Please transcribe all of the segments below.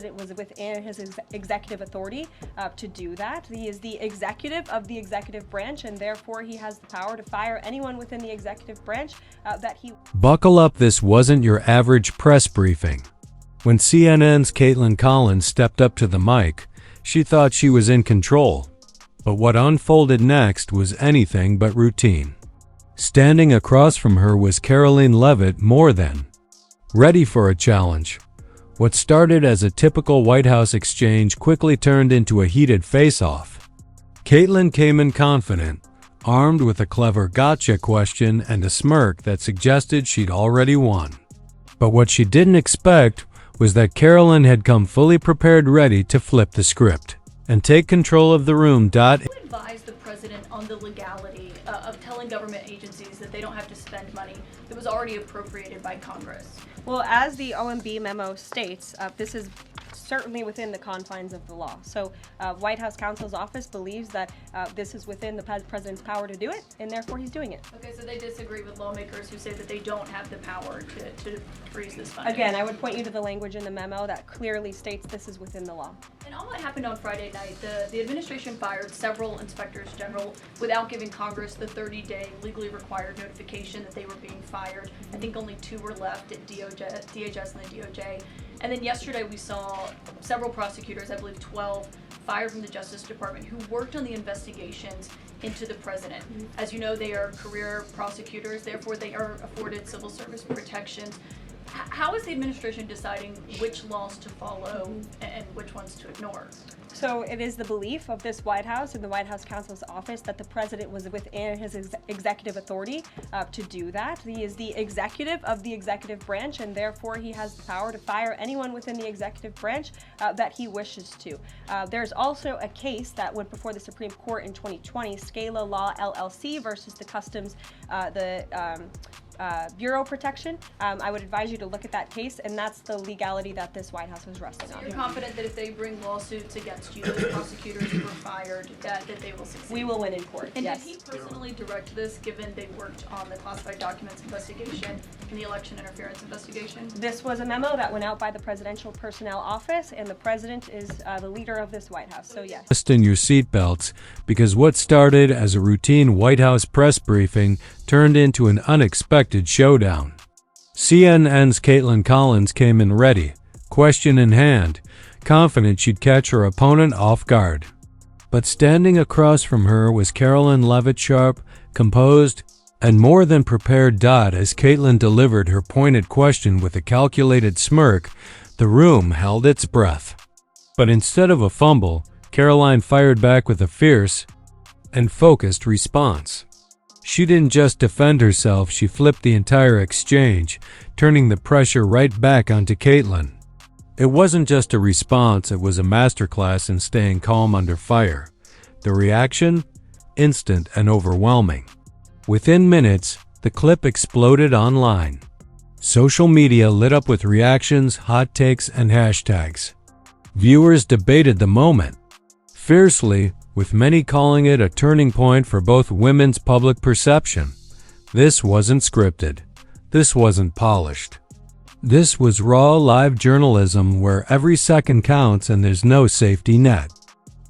It was within his executive authority to do that. He is the executive of the executive branch, and therefore he has the power to fire anyone within the executive branch that he... Buckle up, this wasn't your average press briefing. When CNN's Kaitlan Collins stepped up to the mic, she thought she was in control. But what unfolded next was anything but routine. Standing across from her was Karoline Leavitt, more than ready for a challenge. What started as a typical White House exchange quickly turned into a heated face-off. Kaitlan came in confident, armed with a clever gotcha question and a smirk that suggested she'd already won. But what she didn't expect was that Karoline had come fully prepared, ready to flip the script and take control of the room. Who advised the president on the legality of telling government agencies that they don't have to spend money that was already appropriated by Congress? Well, as the OMB memo states, this is certainly within the confines of the law. So White House counsel's office believes that this is within the president's power to do it, and therefore he's doing it. Okay, so they disagree with lawmakers who say that they don't have the power to freeze this funding. Again, I would point you to the language in the memo that clearly states this is within the law. And all that happened on Friday night. The administration fired several inspectors general without giving Congress the 30-day legally required notification that they were being fired. I think only 2 were left at DHS and the DOJ. And then yesterday we saw several prosecutors, I believe 12, fired from the Justice Department who worked on the investigations into the president. As you know, they are career prosecutors, therefore they are afforded civil service protections. How is the administration deciding which laws to follow and which ones to ignore? So it is the belief of this White House and the White House counsel's office that the president was within his executive authority to do that. He is the executive of the executive branch, and therefore he has the power to fire anyone within the executive branch that he wishes to. There's also a case that went before the Supreme Court in 2020, Scala Law LLC versus the Customs, Bureau Protection. I would advise you to look at that case, and that's the legality that this White House was resting on. You're confident that if they bring lawsuits against you, the prosecutors who were fired, that they will succeed? We will win in court, And yes. did he personally direct this, given they worked on the classified documents investigation and the election interference investigation? This was a memo that went out by the Presidential Personnel Office, and the president is the leader of this White House, so yes. Fasten your seatbelts, because what started as a routine White House press briefing turned into an unexpected showdown. CNN's Kaitlan Collins came in ready, question in hand, confident she'd catch her opponent off guard. But standing across from her was Karoline Leavitt, sharp, composed, and more than prepared. As Kaitlan delivered her pointed question with a calculated smirk, the room held its breath. But instead of a fumble, Karoline fired back with a fierce and focused response. She didn't just defend herself, she flipped the entire exchange, turning the pressure right back onto Kaitlan. It wasn't just a response, it was a masterclass in staying calm under fire. The reaction? Instant and overwhelming. Within minutes, the clip exploded online. Social media lit up with reactions, hot takes, and hashtags. Viewers debated the moment fiercely, with many calling it a turning point for both women's public perception. This wasn't scripted. This wasn't polished. This was raw, live journalism where every second counts and there's no safety net.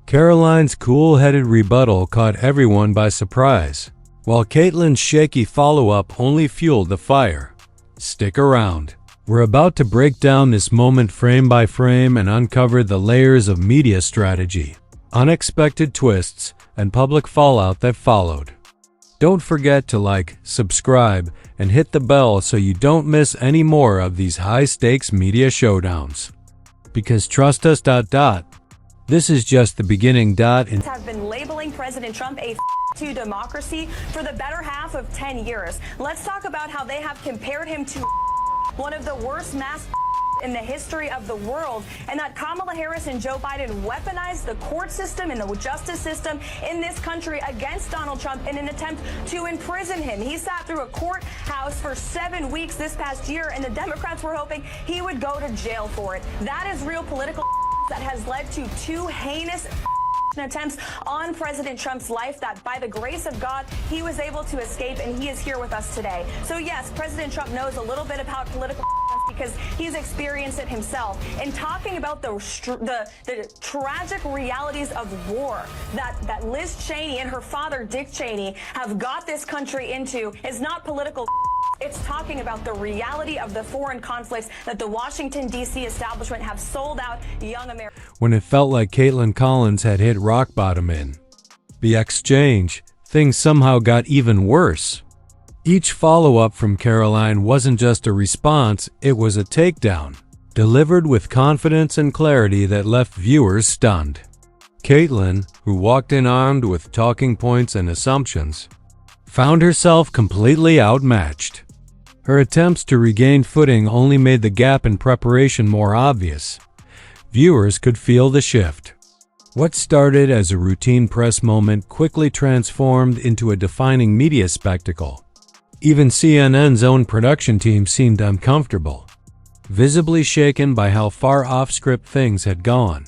Karoline's cool-headed rebuttal caught everyone by surprise, while Kaitlan's shaky follow-up only fueled the fire. Stick around. We're about to break down this moment frame by frame and uncover the layers of media strategy, unexpected twists, and public fallout that followed. Don't forget to like, subscribe, and hit the bell so you don't miss any more of these high-stakes media showdowns. Because trust us, this is just the beginning. Have been labeling President Trump a to democracy for the better half of 10 years. Let's talk about how they have compared him to one of the worst mass in the history of the world, and that Kamala Harris and Joe Biden weaponized the court system and the justice system in this country against Donald Trump in an attempt to imprison him. He sat through a courthouse for 7 weeks this past year, and the Democrats were hoping he would go to jail for it. That is real political that has led to 2 heinous attempts on President Trump's life that, by the grace of God, he was able to escape, and he is here with us today. So yes, President Trump knows a little bit about political because because he's experienced it himself, and talking about the tragic realities of war that Liz Cheney and her father Dick Cheney have got this country into is not political. It's talking about the reality of the foreign conflicts that the Washington, D.C. establishment have sold out young Americans. When it felt like Kaitlan Collins had hit rock bottom in the exchange, things somehow got even worse. Each follow-up from Karoline wasn't just a response, it was a takedown, delivered with confidence and clarity that left viewers stunned. Kaitlan, who walked in armed with talking points and assumptions, found herself completely outmatched. Her attempts to regain footing only made the gap in preparation more obvious. Viewers could feel the shift. What started as a routine press moment quickly transformed into a defining media spectacle. Even CNN's own production team seemed uncomfortable, visibly shaken by how far off-script things had gone.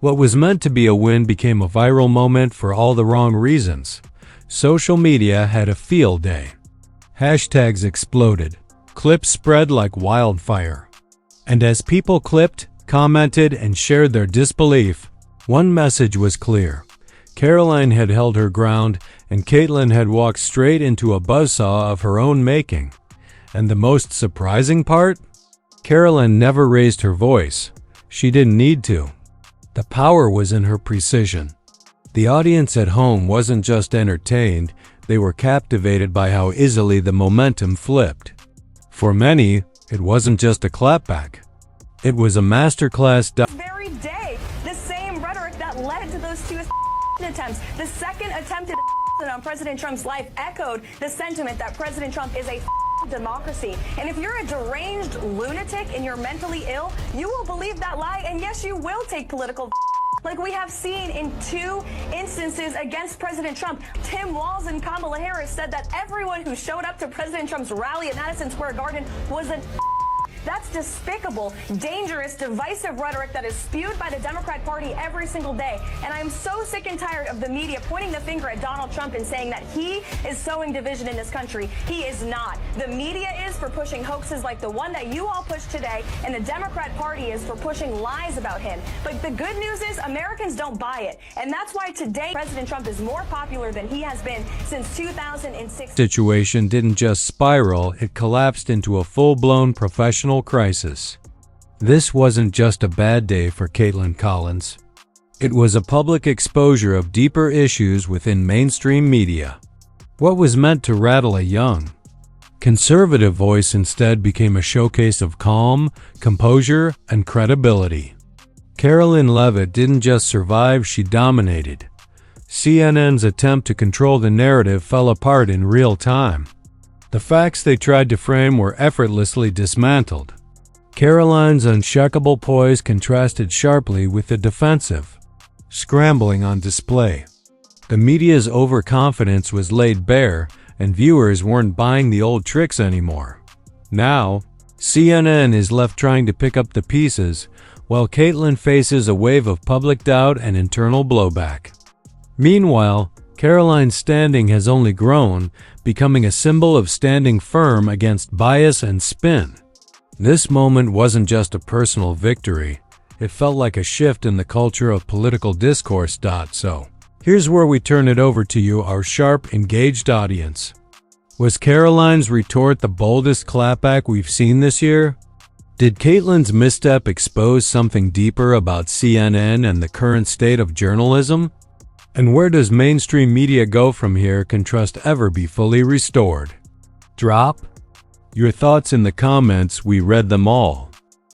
What was meant to be a win became a viral moment for all the wrong reasons. Social media had a field day. Hashtags exploded. Clips spread like wildfire. And as people clipped, commented, and shared their disbelief, one message was clear. Karoline had held her ground, and Kaitlan had walked straight into a buzzsaw of her own making. And the most surprising part? Karoline never raised her voice. She didn't need to. The power was in her precision. The audience at home wasn't just entertained, they were captivated by how easily the momentum flipped. For many, it wasn't just a clapback. It was a masterclass. Very day, the same rhetoric that led to those two attempts. The second attempted on President Trump's life echoed the sentiment that President Trump is a democracy. And if you're a deranged lunatic and you're mentally ill, you will believe that lie, and yes, you will take political like we have seen in two instances against President Trump. Tim Walz and Kamala Harris said that everyone who showed up to President Trump's rally at Madison Square Garden was an That's despicable, dangerous, divisive rhetoric that is spewed by the Democrat Party every single day. And I am so sick and tired of the media pointing the finger at Donald Trump and saying that he is sowing division in this country. He is not. The media is for pushing hoaxes like the one that you all pushed today, and the Democrat Party is for pushing lies about him. But the good news is Americans don't buy it. And that's why today President Trump is more popular than he has been since 2006. Situation didn't just spiral, it collapsed into a full-blown professional crisis. This wasn't just a bad day for Kaitlan Collins. It was a public exposure of deeper issues within mainstream media. What was meant to rattle a young, conservative voice instead became a showcase of calm, composure, and credibility. Karoline Leavitt didn't just survive, she dominated. CNN's attempt to control the narrative fell apart in real time. The facts they tried to frame were effortlessly dismantled. Karoline's unshakable poise contrasted sharply with the defensive, scrambling on display. The media's overconfidence was laid bare, and viewers weren't buying the old tricks anymore. Now, CNN is left trying to pick up the pieces, while Kaitlan faces a wave of public doubt and internal blowback. Meanwhile, Karoline's standing has only grown, becoming a symbol of standing firm against bias and spin. This moment wasn't just a personal victory, it felt like a shift in the culture of political discourse. So, here's where we turn it over to you, our sharp, engaged audience. Was Karoline's retort the boldest clapback we've seen this year? Did Kaitlan's misstep expose something deeper about CNN and the current state of journalism? And where does mainstream media go from here? Can trust ever be fully restored? Drop your thoughts in the comments, we read them all.